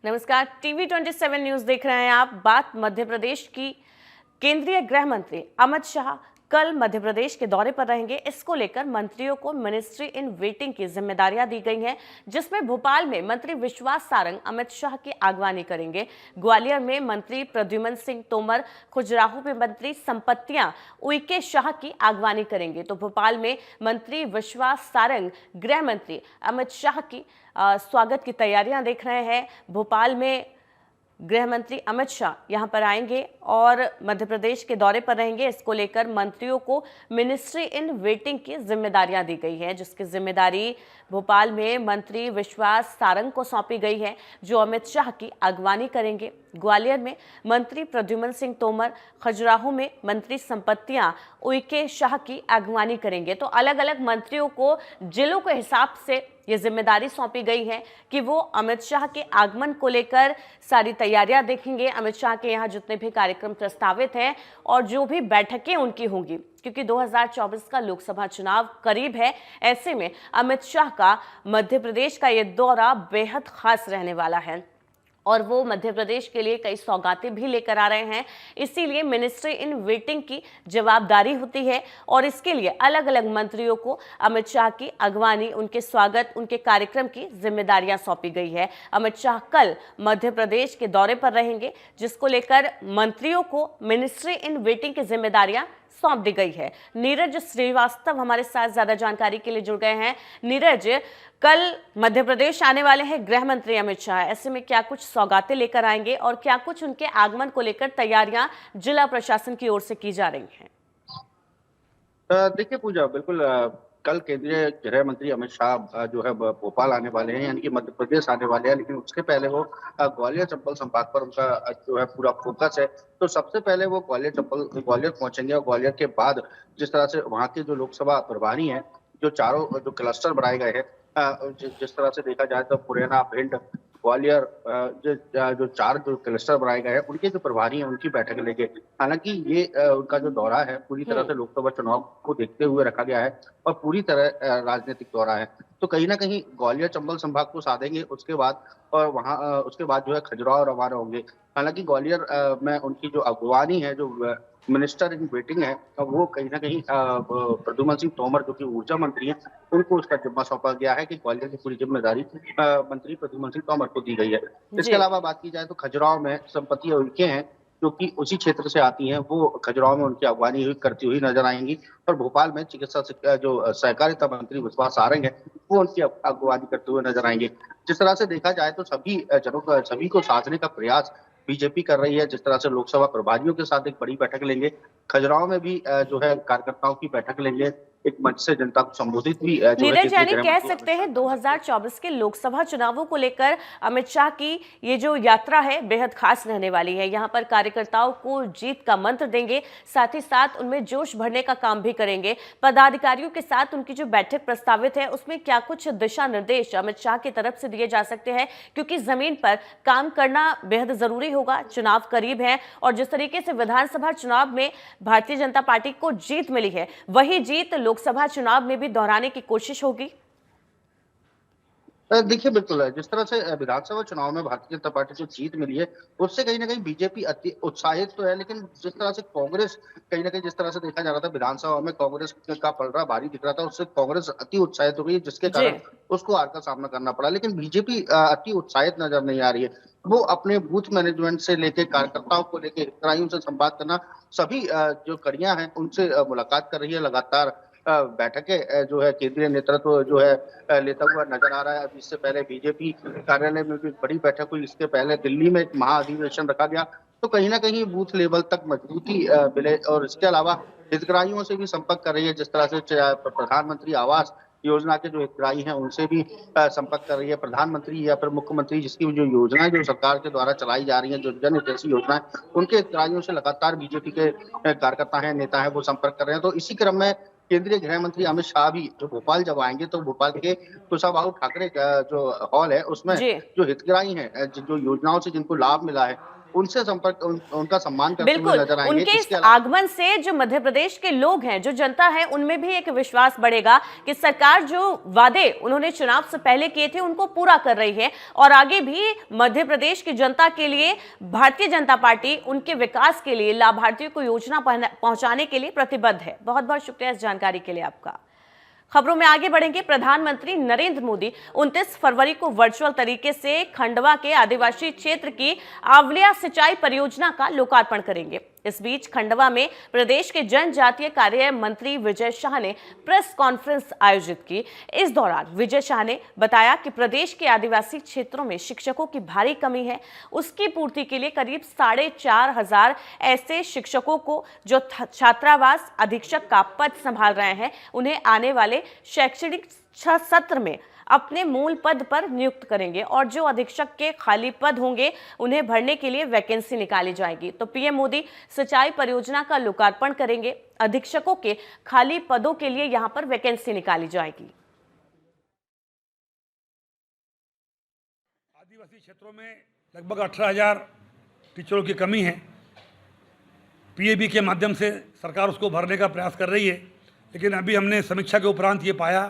नमस्कार, TV 27 news देख रहे हैं आप। बात मध्य प्रदेश की। केंद्रीय गृह मंत्री अमित शाह कल मध्य प्रदेश के दौरे पर रहेंगे। इसको लेकर मंत्रियों को मिनिस्ट्री इन वेटिंग की जिम्मेदारियां दी गई हैं, जिसमें भोपाल में मंत्री विश्वास सारंग अमित शाह की अगवानी करेंगे। ग्वालियर में मंत्री प्रद्युम्न सिंह तोमर, खजुराहो में मंत्री संपत्तियां उइके शाह की अगवानी करेंगे, तो भोपाल में मंत्री विश्वास सारंग गृह मंत्री अमित शाह की स्वागत की तैयारियां देख रहे हैं। भोपाल में गृह मंत्री अमित शाह यहां पर आएंगे और मध्य प्रदेश के दौरे पर रहेंगे। इसको लेकर मंत्रियों को मिनिस्ट्री इन वेटिंग की जिम्मेदारियां दी गई है, जिसकी जिम्मेदारी भोपाल में मंत्री विश्वास सारंग को सौंपी गई है, जो अमित शाह की अगवानी करेंगे। ग्वालियर में मंत्री प्रद्युम्न सिंह तोमर, खजुराहो में मंत्री संपत्तियां उइके शाह की अगवानी करेंगे। तो अलग अलग मंत्रियों को जिलों के हिसाब से ये जिम्मेदारी सौंपी गई है कि वो अमित शाह के आगमन को लेकर सारी तैयारियां देखेंगे। अमित शाह के यहाँ जितने भी कार्यक्रम प्रस्तावित हैं और जो भी बैठकें उनकी होंगी, क्योंकि 2024 का लोकसभा चुनाव करीब है, ऐसे में अमित शाह का मध्य प्रदेश का ये दौरा बेहद खास रहने वाला है और वो मध्य प्रदेश के लिए कई सौगातें भी लेकर आ रहे हैं। इसीलिए मिनिस्ट्री इन वेटिंग की जवाबदारी होती है और इसके लिए अलग अलग मंत्रियों को अमित शाह की अगवानी, उनके स्वागत, उनके कार्यक्रम की जिम्मेदारियां सौंपी गई है। अमित शाह कल मध्य प्रदेश के दौरे पर रहेंगे, जिसको लेकर मंत्रियों को मिनिस्ट्री इन वेटिंग की जिम्मेदारियां सौंप दी गई है। नीरज श्रीवास्तव हमारे साथ ज्यादा जानकारी के लिए जुड़ गए हैं। नीरज, कल मध्य प्रदेश आने वाले हैं गृह मंत्री अमित शाह, ऐसे में क्या कुछ सौगातें लेकर आएंगे और क्या कुछ उनके आगमन को लेकर तैयारियां जिला प्रशासन की ओर से की जा रही हैं? देखिए पूजा, बिल्कुल कल केंद्रीय गृह मंत्री अमित शाह जो है भोपाल आने वाले हैं, यानी कि मध्य प्रदेश आने वाले हैं। लेकिन उसके पहले वो ग्वालियर चंबल संभाग पर उनका जो है पूरा फोकस है। तो सबसे पहले वो ग्वालियर पहुंचेंगे और ग्वालियर के बाद जिस तरह से वहाँ के जो लोकसभा प्रभारी हैं, जो चारों जो क्लस्टर बनाए गए हैं, जिस तरह से देखा जाए तो मुरैना, भिंड, ग्वालियर, जो चार जो क्लस्टर बनाए गए हैं, उनके जो प्रभारी हैं उनकी बैठक लेंगे। हालांकि ये उनका जो दौरा है पूरी तरह से लोकसभा चुनाव को देखते हुए रखा गया है और पूरी तरह राजनीतिक दौरा है। तो कहीं ना कहीं ग्वालियर चंबल संभाग को साधेंगे, उसके बाद और वहाँ उसके बाद जो है खजुराहो रवाना होंगे। हालांकि ग्वालियर में उनकी जो अगवानी है, जो मिनिस्टर इन वेटिंग है, वो कहीं ना कहीं प्रद्युम्न सिंह तोमर जो कि ऊर्जा मंत्री हैं, उनको उसका जिम्मा सौंपा गया है कि ग्वालियर की पूरी जिम्मेदारी मंत्री प्रद्युम्न सिंह तोमर को दी गई है। इसके अलावा बात की जाए तो खजुराहो में संपत्ति उनके हैं, जो कि उसी क्षेत्र से आती हैं, वो खजुराहो में उनकी अगवानी करती हुई नजर आएंगी। और भोपाल में चिकित्सा जो सहकारिता मंत्री विश्वास सारंग है, वो उनकी अगवानी करते हुए नजर आएंगे। जिस तरह से देखा जाए तो सभी को साधने का प्रयास बीजेपी कर रही है। जिस तरह से लोकसभा प्रभारियों के साथ एक बड़ी बैठक लेंगे, खजुराहो में भी जो है कार्यकर्ताओं की बैठक लेंगे, एक मंच से जनता को संबोधित भी जो है। नीरज, यानी कह सकते हैं 2024 के लोकसभा चुनावों को लेकर अमित शाह की ये जो यात्रा है बेहद खास रहने वाली है। यहाँ पर कार्यकर्ताओं को जीत का मंत्र देंगे, साथ ही साथ उनमें जोश भरने का काम भी करेंगे। पदाधिकारियों के साथ उनकी जो बैठक प्रस्तावित है, उसमें क्या कुछ दिशा निर्देश अमित शाह की तरफ से दिए जा सकते हैं, क्योंकि जमीन पर काम करना बेहद जरूरी होगा। चुनाव करीब है और जिस तरीके से विधानसभा चुनाव में भारतीय जनता पार्टी को जीत मिली है, वही जीत लोकसभा चुनाव में भी दोहराने की कोशिश होगी। देखिए बिल्कुल है, जिस तरह से विधानसभा चुनाव में भारतीय जनता पार्टी को जीत मिली है, उससे कहीं ना कहीं बीजेपी अति उत्साहित तो है। लेकिन जिस तरह से कांग्रेस कहीं ना कहीं, जिस तरह से देखा जा रहा था विधानसभा में कांग्रेस का पलड़ा भारी दिख रहा था, उससे कांग्रेस अति उत्साहित हो गई, जिसके कारण उसको हार का सामना करना पड़ा। लेकिन बीजेपी अति उत्साहित नजर नहीं आ रही है। वो अपने बूथ मैनेजमेंट से लेके कार्यकर्ताओं को लेके हितग्राहियों से संवाद करना, सभी जो कड़ियां हैं उनसे मुलाकात कर रही है। लगातार बैठकें जो है केंद्रीय नेतृत्व जो है लेता हुआ नजर आ रहा है। अब इससे पहले बीजेपी कार्यालय में भी बड़ी बैठक हुई, इसके पहले दिल्ली में एक महाअधिवेशन रखा गया। तो कहीं ना कहीं बूथ लेवल तक मजबूती मिले और इसके अलावा हितग्राहियों से भी संपर्क कर रही है। जिस तरह से प्रधानमंत्री आवास योजना के जो हितग्राही हैं उनसे भी संपर्क कर रही है। प्रधानमंत्री या फिर मुख्यमंत्री जिसकी जो योजनाएं जो सरकार के द्वारा चलाई जा रही हैं, जो जन हितैषी योजनाएं, उनके हितग्राहियों से लगातार बीजेपी के कार्यकर्ता हैं, नेता हैं, वो संपर्क कर रहे हैं। तो इसी क्रम में केंद्रीय गृह मंत्री अमित शाह भी जो भोपाल जब आएंगे, तो भोपाल के कुशाभाऊ ठाकरे का जो हॉल है, उसमें जो हितग्राही हैं, जो योजनाओं से जिनको लाभ मिला है, उनसे संपर्क उनका सम्मान करते हुए बिल्कुल, नजर आएंगे। उनके इस इसके अलावा आगमन से जो मध्य प्रदेश के लोग हैं, जो जनता है, उनमें भी एक विश्वास बढ़ेगा कि सरकार जो वादे उन्होंने चुनाव से पहले किए थे उनको पूरा कर रही है और आगे भी मध्य प्रदेश की जनता के लिए भारतीय जनता पार्टी उनके विकास के लिए, लाभार्थियों को योजना पहुंचाने के लिए प्रतिबद्ध है। बहुत बहुत शुक्रिया इस जानकारी के लिए आपका। खबरों में आगे बढ़ेंगे। प्रधानमंत्री नरेंद्र मोदी 29 फरवरी को वर्चुअल तरीके से खंडवा के आदिवासी क्षेत्र की आवलिया सिंचाई परियोजना का लोकार्पण करेंगे। इस बीच खंडवा में प्रदेश के जनजातीय कार्य मंत्री विजय शाह ने प्रेस कॉन्फ्रेंस आयोजित की। इस दौरान विजय शाह ने बताया कि प्रदेश के आदिवासी क्षेत्रों में शिक्षकों की भारी कमी है। उसकी पूर्ति के लिए करीब 4,500 ऐसे शिक्षकों को जो छात्रावास अधीक्षक का पद संभाल रहे हैं, उन्हें आने वाले शैक्षणिक सत्र में अपने मूल पद पर नियुक्त करेंगे और जो अधीक्षक के खाली पद होंगे उन्हें भरने के लिए वैकेंसी निकाली जाएगी। तो पीएम मोदी सिंचाई परियोजना का लोकार्पण करेंगे। अधीक्षकों के खाली पदों के लिए यहां पर वैकेंसी निकाली जाएगी। आदिवासी क्षेत्रों में लगभग 18,000 टीचरों की कमी है। पीएबी के माध्यम से सरकार उसको भरने का प्रयास कर रही है, लेकिन अभी हमने समीक्षा के उपरांत ये पाया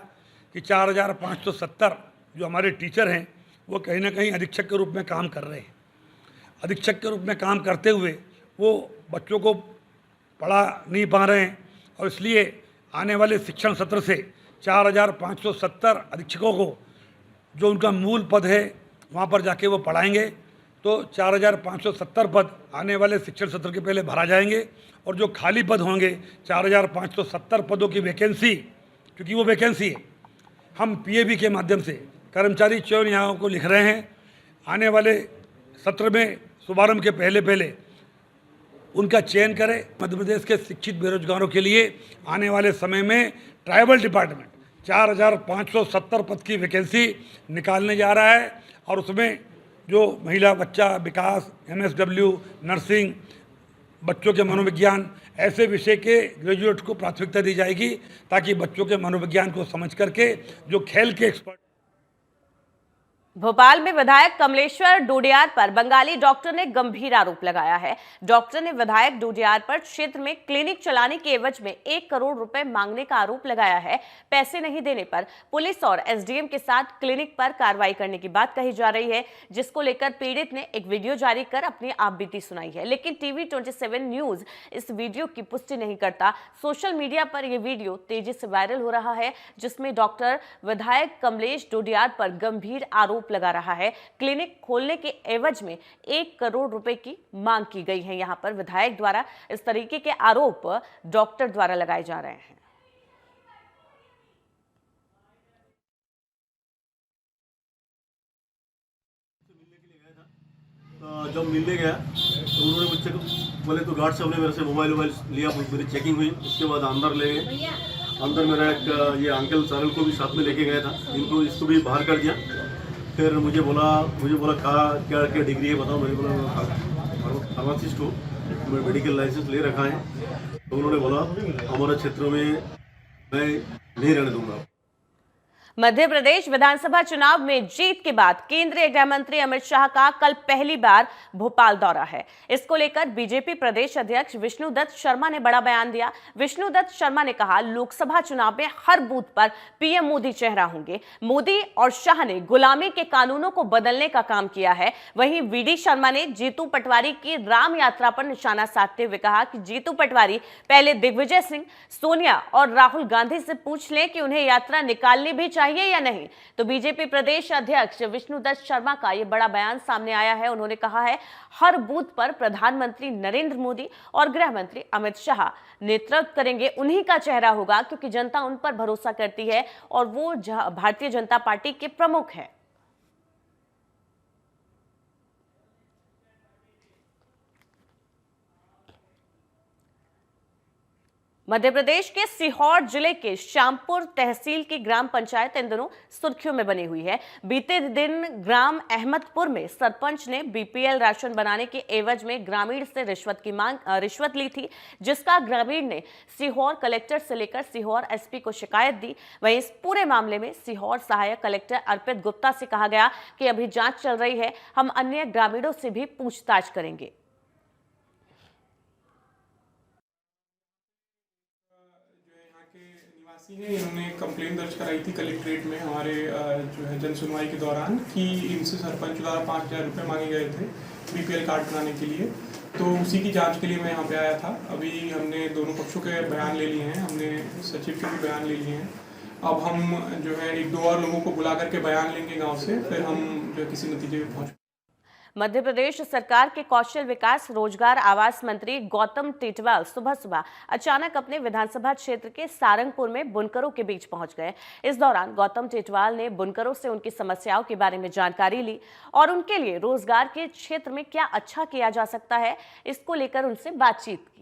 कि 4,570 जो हमारे टीचर हैं वो कहीं ना कहीं अधीक्षक के रूप में काम कर रहे हैं। अधीक्षक के रूप में काम करते हुए वो बच्चों को पढ़ा नहीं पा रहे हैं और इसलिए आने वाले शिक्षण सत्र से 4,570 अधीक्षकों को जो उनका मूल पद है वहाँ पर जाके वो पढ़ाएंगे। तो 4,570 पद आने वाले शिक्षण सत्र के पहले भरा जाएंगे और जो खाली पद होंगे 4,570 पदों की वैकेंसी, क्योंकि वो वैकेंसी है, हम पीएबी के माध्यम से कर्मचारी चयन आयोग को लिख रहे हैं। आने वाले सत्र में शुभारंभ के पहले उनका चयन करें। मध्य प्रदेश के शिक्षित बेरोजगारों के लिए आने वाले समय में ट्राइबल डिपार्टमेंट 4,570 पद की वैकेंसी निकालने जा रहा है और उसमें जो महिला बच्चा विकास, MSW, नर्सिंग, बच्चों के मनोविज्ञान, ऐसे विषय के ग्रेजुएट को प्राथमिकता दी जाएगी ताकि बच्चों के मनोविज्ञान को समझ करके जो खेल के एक्सपर्ट। भोपाल में विधायक कमलेश्वर डोडियार पर बंगाली डॉक्टर ने गंभीर आरोप लगाया है। डॉक्टर ने विधायक डोडियार पर क्षेत्र में क्लिनिक चलाने के एवज में 1 करोड़ रुपए मांगने का आरोप लगाया है। पैसे नहीं देने पर पुलिस और एसडीएम के साथ क्लिनिक पर कार्रवाई करने की बात कही जा रही है, जिसको लेकर पीड़ित ने एक वीडियो जारी कर अपनी आपबीती सुनाई है। लेकिन टीवी 27 न्यूज इस वीडियो की पुष्टि नहीं करता। सोशल मीडिया पर यह वीडियो तेजी से वायरल हो रहा है, जिसमें डॉक्टर विधायक कमलेश डोडियार पर गंभीर आरोप लगा रहा है। क्लिनिक खोलने के एवज में 1 करोड़ रुपए की मांग की गई है। यहां पर विधायक द्वारा इस तरीके के आरोप डॉक्टर द्वारा लगाए जा रहे हैं। जब मिलने गया तो उन्होंने मुझसे बोले तो गार्ड साहब ने मेरे से मोबाइल लिया, मेरी चेकिंग हुई। उसके बाद अंदर ले गए। अंदर मेरा एक ये अंकल सारल को भी साथ में लेके गया था, इसको भी बाहर कर दिया। फिर मुझे बोला क्या डिग्री है बताओ। मैंने बोला फार्मासिस्ट हूँ, मैं मेडिकल लाइसेंस ले रखा है। तो उन्होंने बोला हमारे क्षेत्र में मैं नहीं रहने दूंगा। मध्य प्रदेश विधानसभा चुनाव में जीत के बाद केंद्रीय गृह मंत्री अमित शाह का कल पहली बार भोपाल दौरा है। इसको लेकर बीजेपी प्रदेश अध्यक्ष विष्णुदत्त शर्मा ने बड़ा बयान दिया। विष्णुदत्त शर्मा ने कहा, लोकसभा चुनाव में हर बूथ पर पीएम मोदी चेहरा होंगे। मोदी और शाह ने गुलामी के कानूनों को बदलने का काम किया है। वहीं वीडी शर्मा ने जीतू पटवारी की राम यात्रा पर निशाना साधते हुए कहा कि जीतू पटवारी पहले दिग्विजय सिंह, सोनिया और राहुल गांधी से पूछ लें कि उन्हें यात्रा निकालनी भी चाहिए या नहीं। तो बीजेपी प्रदेश अध्यक्ष विष्णुदत्त शर्मा का यह बड़ा बयान सामने आया है। उन्होंने कहा है, हर बूथ पर प्रधानमंत्री नरेंद्र मोदी और गृह मंत्री अमित शाह नेतृत्व करेंगे। उन्हीं का चेहरा होगा क्योंकि जनता उन पर भरोसा करती है और वो भारतीय जनता पार्टी के प्रमुख है। मध्य प्रदेश के सीहोर जिले के श्यामपुर तहसील की ग्राम पंचायत इन दिनों सुर्खियों में बनी हुई है। बीते दिन ग्राम अहमदपुर में सरपंच ने बीपीएल राशन बनाने के एवज में ग्रामीण से रिश्वत ली थी, जिसका ग्रामीण ने सीहोर कलेक्टर से लेकर सीहोर एसपी को शिकायत दी। वहीं इस पूरे मामले में सीहोर सहायक कलेक्टर अर्पित गुप्ता से कहा गया कि अभी जांच चल रही है, हम अन्य ग्रामीणों से भी पूछताछ करेंगे। निवासी हैं, इन्होंने कंप्लेन दर्ज कराई थी कलेक्ट्रेट में हमारे जो है जन सुनवाई के दौरान कि इनसे सरपंच द्वारा 5,000 रुपये मांगे गए थे बीपीएल कार्ड बनाने के लिए। तो उसी की जांच के लिए मैं यहाँ पे आया था। अभी हमने दोनों पक्षों के बयान ले लिए हैं, हमने सचिव के भी बयान ले लिए हैं। अब हम जो है 1-2 और लोगों को बुला करके बयान लेंगे गाँव से, फिर हम जो है किसी नतीजे पर पहुँच। मध्य प्रदेश सरकार के कौशल विकास रोजगार आवास मंत्री गौतम टेटवाल सुबह सुबह अचानक अपने विधानसभा क्षेत्र के सारंगपुर में बुनकरों के बीच पहुंच गए। इस दौरान गौतम टेटवाल ने बुनकरों से उनकी समस्याओं के बारे में जानकारी ली और उनके लिए रोजगार के क्षेत्र में क्या अच्छा किया जा सकता है, इसको लेकर उनसे बातचीत की।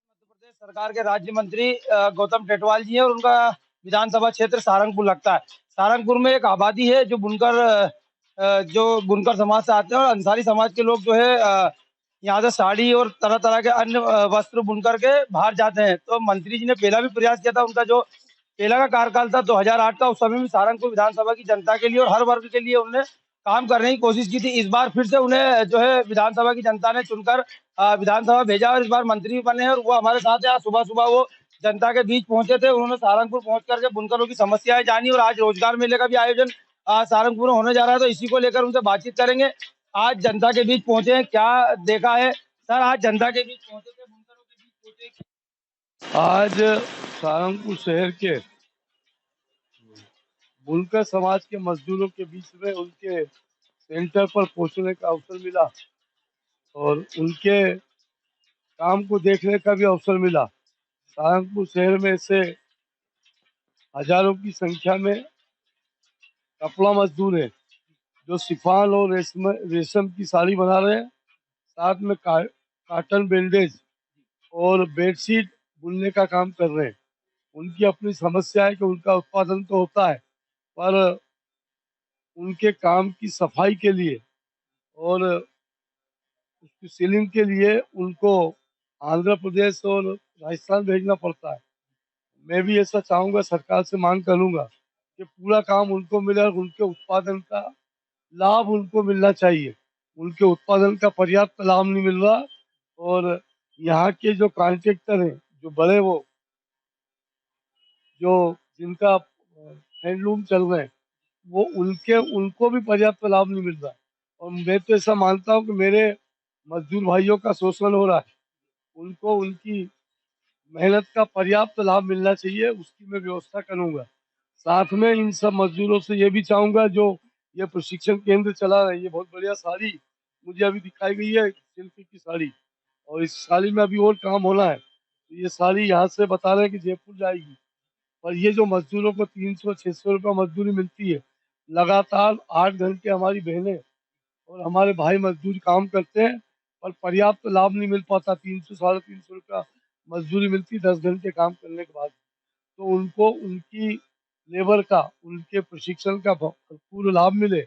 मध्य प्रदेश सरकार के राज्य मंत्री गौतम टेटवाल जी हैं और उनका विधानसभा क्षेत्र सारंगपुर लगता है। सारंगपुर में एक आबादी है जो बुनकर समाज से आते हैं और अंसारी समाज के लोग जो है यहाँ से साड़ी और तरह तरह के अन्य वस्त्र बुनकर के बाहर जाते हैं। तो मंत्री जी ने पहला भी प्रयास किया था, उनका जो पहला का कार्यकाल था 2008 का, उस समय में सारंगपुर विधानसभा की जनता के लिए और हर वर्ग के लिए उन्होंने काम करने की कोशिश की थी। इस बार फिर से उन्हें जो है विधानसभा की जनता ने चुनकर विधानसभा भेजा और इस बार मंत्री बने और वो हमारे साथ है। सुबह सुबह वो जनता के बीच पहुंचे थे, उन्होंने सारंगपुर पहुंच करके बुनकरों की समस्याएं जानी और आज रोजगार मेले का भी आयोजन सारंगपुर में होने जा रहा है, तो इसी को लेकर उनसे बातचीत करेंगे। आज जनता के बीच पहुंचे हैं, क्या देखा है सर? आज जनता के बीच पहुंचे थे, बुनकरों के बीच पहुंचे। आज सारंगपुर शहर के बुनकर समाज के मजदूरों के बीच में उनके सेंटर पर पहुंचने का अवसर मिला और उनके काम को देखने का भी अवसर मिला। सारंगपुर शहर में से हजारों की संख्या में कपड़ा मजदूर हैं जो शिफॉन और रेशम की साड़ी बना रहे हैं, साथ में काटन बैंडेज और बेडशीट बुनने का काम कर रहे हैं। उनकी अपनी समस्या है कि उनका उत्पादन तो होता है पर उनके काम की सफाई के लिए और उसकी सीलिंग के लिए उनको आंध्र प्रदेश और राजस्थान भेजना पड़ता है। मैं भी ऐसा चाहूँगा, सरकार से मांग करूँगा कि पूरा काम उनको मिले और उनके उत्पादन का लाभ उनको मिलना चाहिए। उनके उत्पादन का पर्याप्त लाभ नहीं मिल रहा और यहाँ के जो कॉन्ट्रैक्टर हैं, जो बड़े वो जो जिनका हैंडलूम चल रहे हैं, वो उनको भी पर्याप्त लाभ नहीं मिल रहा। और मैं तो ऐसा मानता हूँ कि मेरे मजदूर भाइयों का शोषण हो रहा है, उनको उनकी मेहनत का पर्याप्त लाभ मिलना चाहिए, उसकी मैं व्यवस्था करूँगा। साथ में इन सब मजदूरों से ये भी चाहूँगा जो ये प्रशिक्षण केंद्र चला रहे हैं, ये बहुत बढ़िया साड़ी मुझे अभी दिखाई गई है, शिल्पी की साड़ी, और इस साड़ी में अभी और काम होना है। तो ये साड़ी यहाँ से बता रहे हैं कि जयपुर जाएगी, और ये जो मजदूरों को 300-600 रुपये मजदूरी मिलती है, लगातार 8 घंटे हमारी बहनें और हमारे भाई मजदूर काम करते हैं पर पर्याप्त लाभ नहीं मिल पाता। 300-350 रुपया मजदूरी मिलती 10 घंटे काम करने के बाद। तो उनको उनकी लेबर का, उनके प्रशिक्षण का भरपूर लाभ मिले।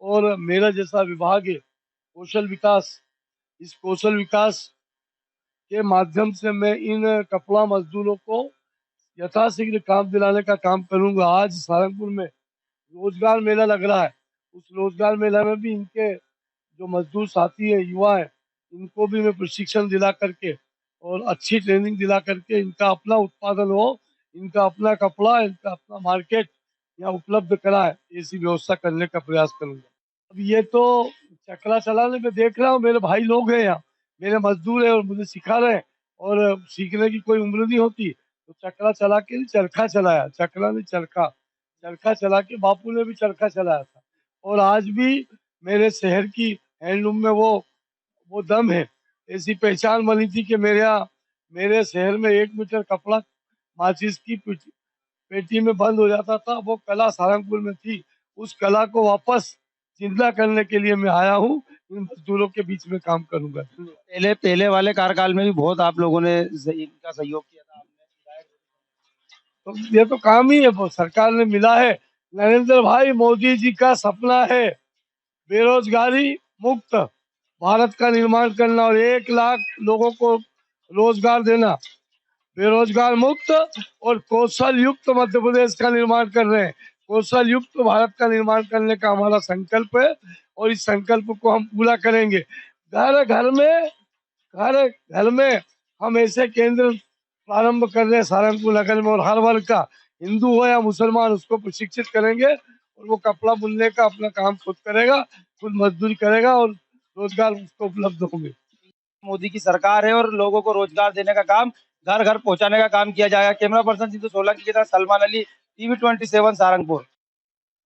और मेरा जैसा विभाग है कौशल विकास, इस कौशल विकास के माध्यम से मैं इन कपड़ा मजदूरों को यथाशीघ्र काम दिलाने का काम करूंगा। आज सारंगपुर में रोजगार मेला लग रहा है, उस रोजगार मेला में भी इनके जो मजदूर साथी है, युवा है, इनको भी मैं प्रशिक्षण दिला करके और अच्छी ट्रेनिंग दिला करके इनका अपना उत्पादन हो, इनका अपना कपड़ा, इनका अपना मार्केट यहाँ उपलब्ध कराए, ऐसी व्यवस्था करने का प्रयास करूंगा। अब ये तो चकला चलाने में देख रहा हूँ, मेरे भाई लोग हैं यहाँ, मेरे मजदूर है और मुझे सिखा रहे हैं और सीखने की कोई उम्र नहीं होती। तो चकला चला के चरखा चलाया, चकला नहीं चरखा, चरखा चला के बापू ने भी चरखा चलाया था। और आज भी मेरे शहर की हैंडलूम में वो दम है। ऐसी पहचान बनी थी कि मेरे शहर में 1 मीटर कपड़ा माचिस की पेटी में बंद हो जाता था, वो कला सारंगपुर में थी। उस कला को वापस जिंदा करने के लिए मैं आया हूँ, इन मजदूरों के बीच में काम करूंगा। पहले वाले कार्यकाल में भी बहुत आप लोगों ने इनका सहयोग किया था, तो ये तो काम ही है, वो सरकार ने मिला है। नरेंद्र भाई मोदी जी का सपना है बेरोजगारी मुक्त भारत का निर्माण करना और 1 लाख लोगों को रोजगार देना, बेरोजगार मुक्त और कौशल युक्त मध्य प्रदेश का निर्माण कर रहे हैं। कौशल युक्त भारत का निर्माण करने का हमारा संकल्प है और इस संकल्प को हम पूरा करेंगे। घर घर में हम ऐसे केंद्र प्रारंभ कर रहे हैं सहारनपुर नगर में, और हर वर्ग का, हिंदू हो या मुसलमान, उसको प्रशिक्षित करेंगे और वो कपड़ा बुनने का अपना काम खुद करेगा, खुद मजदूरी करेगा और रोजगार उसको उपलब्ध होंगे। मोदी की सरकार है और लोगों को रोजगार देने का काम, घर घर पहुंचाने का काम किया जाएगा। कैमरा पर्सन सिद्धू सोलंकी के साथ सलमान अली, टीवी 27 सहारनपुर।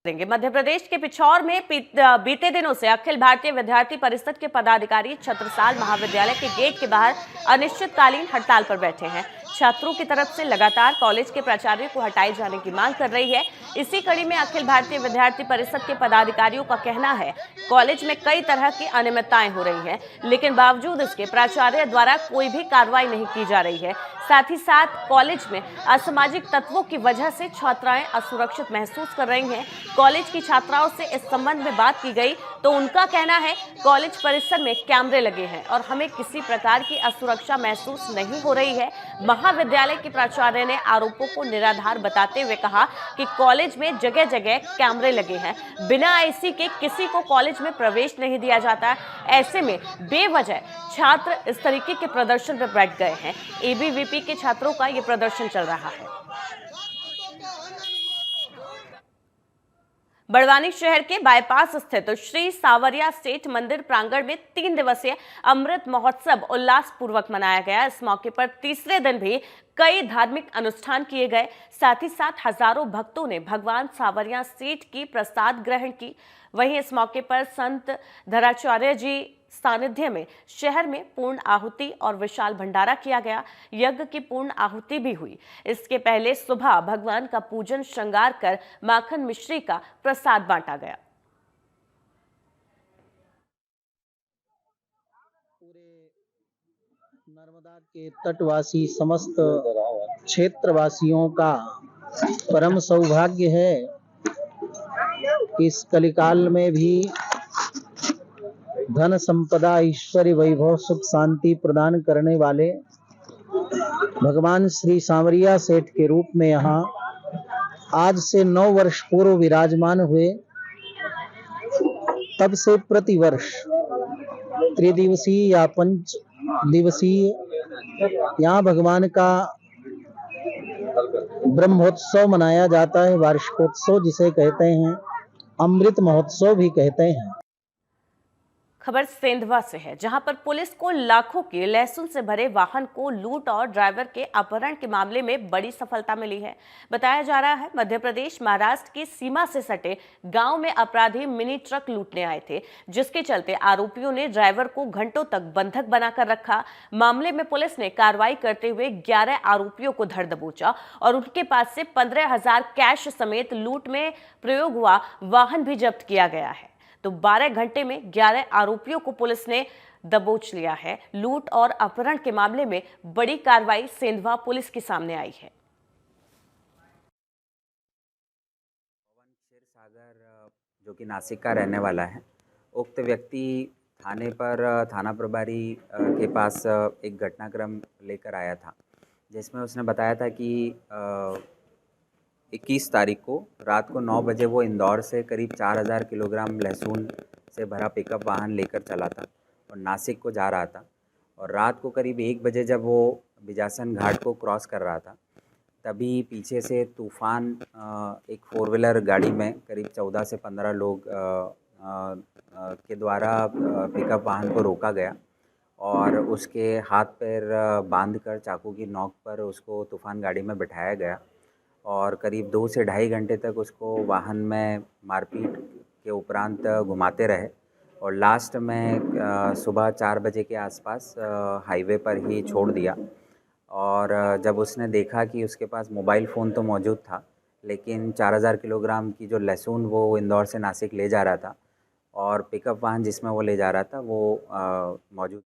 देंगे। मध्य प्रदेश के पिछौर में बीते दिनों से अखिल भारतीय विद्यार्थी परिषद के पदाधिकारी छत्रसाल महाविद्यालय के गेट के बाहर अनिश्चितकालीन हड़ताल पर बैठे हैं। छात्रों की तरफ से लगातार कॉलेज के प्राचार्य को हटाए जाने की मांग कर रही है। इसी कड़ी में अखिल भारतीय विद्यार्थी परिषद के पदाधिकारियों का कहना है कॉलेज में कई तरह की अनियमितताएं हो रही हैं, लेकिन बावजूद इसके प्राचार्य द्वारा कोई भी कार्रवाई नहीं की जा रही है। साथ ही साथ कॉलेज में असामाजिक तत्वों की वजह से छात्राएं असुरक्षित महसूस कर रही हैं। कॉलेज की छात्राओं से इस संबंध में बात की गई तो उनका कहना है कॉलेज परिसर में कैमरे लगे हैं और हमें किसी प्रकार की असुरक्षा महसूस नहीं हो रही है। महाविद्यालय के प्राचार्य ने आरोपों को निराधार बताते हुए कहा कि कॉलेज में जगह जगह कैमरे लगे हैं, बिना आईसी के किसी को कॉलेज में प्रवेश नहीं दिया जाता। ऐसे में बेवजह छात्र इस तरीके के प्रदर्शन पर बैठ गए हैं। एबीवीपी के छात्रों का ये प्रदर्शन चल रहा है। बड़वानी शहर के बाईपास स्थित श्री सावरिया सेठ मंदिर प्रांगण में 3 दिवसीय अमृत महोत्सव उल्लासपूर्वक मनाया गया। इस मौके पर तीसरे दिन भी कई धार्मिक अनुष्ठान किए गए। साथ ही साथ हजारों भक्तों ने भगवान सावरिया सेठ की प्रसाद ग्रहण की। वहीं इस मौके पर संत धराचार्य जी सानिध्य में शहर में पूर्ण आहुति और विशाल भंडारा किया गया। यज्ञ की पूर्ण आहुति भी हुई। इसके पहले सुबह भगवान का पूजन श्रृंगार कर माखन मिश्री का प्रसाद बांटा गया। पूरे नर्मदा के तटवासी समस्त क्षेत्रवासियों का परम सौभाग्य है कि इस कलिकाल में भी धन संपदा ऐश्वर्य वैभव सुख शांति प्रदान करने वाले भगवान श्री सांवरिया सेठ के रूप में यहाँ आज से 9 वर्ष पूर्व विराजमान हुए। तब से प्रतिवर्ष त्रिदिवसीय या 5 दिवसीय यहाँ भगवान का ब्रह्मोत्सव मनाया जाता है। वार्षिकोत्सव जिसे कहते हैं, अमृत महोत्सव भी कहते हैं। खबर सेंधवा से है, जहां पर पुलिस को लाखों के लहसुन से भरे वाहन को लूट और ड्राइवर के अपहरण के मामले में बड़ी सफलता मिली है। बताया जा रहा है मध्य प्रदेश महाराष्ट्र की सीमा से सटे गांव में अपराधी मिनी ट्रक लूटने आए थे, जिसके चलते आरोपियों ने ड्राइवर को घंटों तक बंधक बनाकर रखा। मामले में पुलिस ने कार्रवाई करते हुए 11 आरोपियों को धर दबोचा और उनके पास से 15,000 कैश समेत लूट में प्रयोग हुआ वाहन भी जब्त किया गया है। तो 12 घंटे में 11 आरोपियों को पुलिस ने दबोच लिया है। लूट और अपहरण के मामले में बड़ी कार्रवाई सेंधवा पुलिस के सामने आई है। पवन क्षीरसागर जो कि नासिक का रहने वाला है, उक्त व्यक्ति थाने पर थाना प्रभारी के पास एक घटनाक्रम लेकर आया था, जिसमें उसने बताया था कि 21 तारीख को रात को 9 बजे वो इंदौर से करीब 4000 किलोग्राम लहसुन से भरा पिकअप वाहन लेकर चला था और नासिक को जा रहा था। और रात को करीब 1 बजे जब वो बिजासन घाट को क्रॉस कर रहा था, तभी पीछे से तूफान एक 4 व्हीलर गाड़ी में करीब 14 से 15 लोग के द्वारा पिकअप वाहन को रोका गया और उसके हाथ पैर बांधकर चाकू की नोक पर उसको तूफान गाड़ी में बिठाया गया और करीब 2 से ढाई घंटे तक उसको वाहन में मारपीट के उपरांत घुमाते रहे और लास्ट में सुबह 4 बजे के आसपास हाईवे पर ही छोड़ दिया। और जब उसने देखा कि उसके पास मोबाइल फ़ोन तो मौजूद था, लेकिन 4000 किलोग्राम की जो लहसुन वो इंदौर से नासिक ले जा रहा था और पिकअप वाहन जिसमें वो ले जा रहा था वो मौजूद।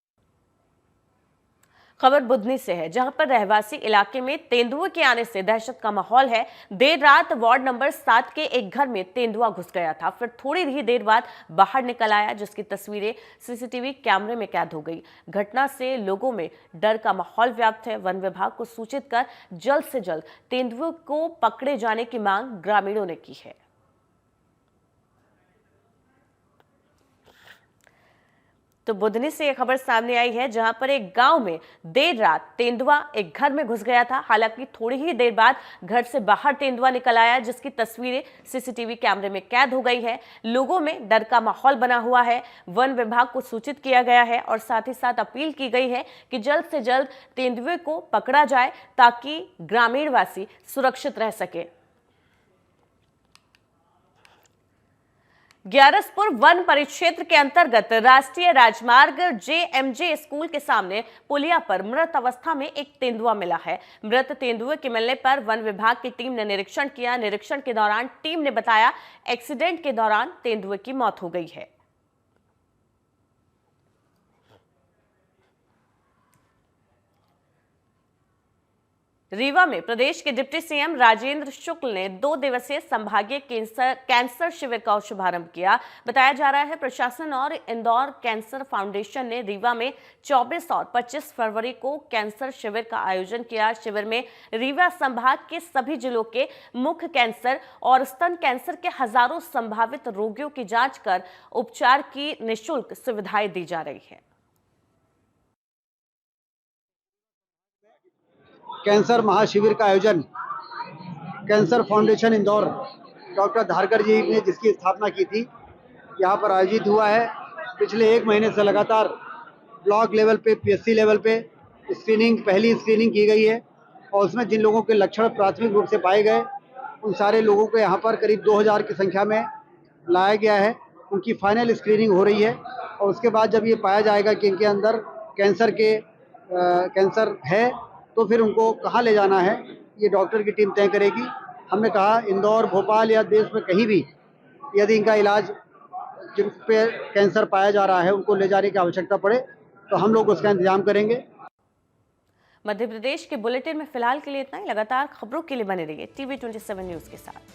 खबर बुधनी से है, जहां पर रहवासी इलाके में तेंदुए के आने से दहशत का माहौल है। देर रात वार्ड नंबर 7 के एक घर में तेंदुआ घुस गया था, फिर थोड़ी ही देर बाद बाहर निकल आया, जिसकी तस्वीरें सीसीटीवी कैमरे में कैद हो गई। घटना से लोगों में डर का माहौल व्याप्त है। वन विभाग को सूचित कर जल्द से जल्द तेंदुए को पकड़े जाने की मांग ग्रामीणों ने की है। तो बुधनी से एक खबर सामने आई है जहां पर एक गांव में देर रात तेंदुआ एक घर में घुस गया था। हालांकि थोड़ी ही देर बाद घर से बाहर तेंदुआ निकल आया, जिसकी तस्वीरें सीसीटीवी कैमरे में कैद हो गई है। लोगों में डर का माहौल बना हुआ है। वन विभाग को सूचित किया गया है और साथ ही साथ अपील की गई है कि जल्द से जल्द तेंदुए को पकड़ा जाए ताकि ग्रामीणवासी सुरक्षित रह सके। ग्यारसपुर वन परिक्षेत्र के अंतर्गत राष्ट्रीय राजमार्ग JMJ स्कूल के सामने पुलिया पर मृत अवस्था में एक तेंदुआ मिला है। मृत तेंदुए के मिलने पर वन विभाग की टीम ने निरीक्षण किया। निरीक्षण के दौरान टीम ने बताया एक्सीडेंट के दौरान तेंदुए की मौत हो गई है। रीवा में प्रदेश के डिप्टी सीएम राजेंद्र शुक्ल ने 2 दिवसीय संभागीय कैंसर शिविर का शुभारंभ किया। बताया जा रहा है प्रशासन और इंदौर कैंसर फाउंडेशन ने रीवा में 24 और 25 फरवरी को कैंसर शिविर का आयोजन किया। शिविर में रीवा संभाग के सभी जिलों के मुख्य कैंसर और स्तन कैंसर के हजारों संभावित रोगियों की जांच कर उपचार की निःशुल्क सुविधाएं दी जा रही है। कैंसर महाशिविर का आयोजन cancer foundation Indore doctor Dharkar ji ने जिसकी स्थापना की थी, यहाँ पर आयोजित हुआ है। पिछले 1 महीने से लगातार ब्लॉक लेवल पे, PSC लेवल पे पहली स्क्रीनिंग की गई है और उसमें जिन लोगों के लक्षण प्राथमिक रूप से पाए गए उन सारे लोगों को यहाँ पर करीब 2000 की संख्या में लाया गया है। उनकी फाइनल स्क्रीनिंग हो रही है और उसके बाद जब ये पाया जाएगा कि इनके अंदर कैंसर है तो फिर उनको कहाँ ले जाना है ये डॉक्टर की टीम तय करेगी। हमने कहा इंदौर, भोपाल या देश में कहीं भी यदि इनका इलाज जिन पे कैंसर पाया जा रहा है उनको ले जाने की आवश्यकता पड़े तो हम लोग उसका इंतजाम करेंगे। मध्य प्रदेश के बुलेटिन में फिलहाल के लिए इतना ही। लगातार खबरों के लिए बने रहिए TV 27 न्यूज के साथ।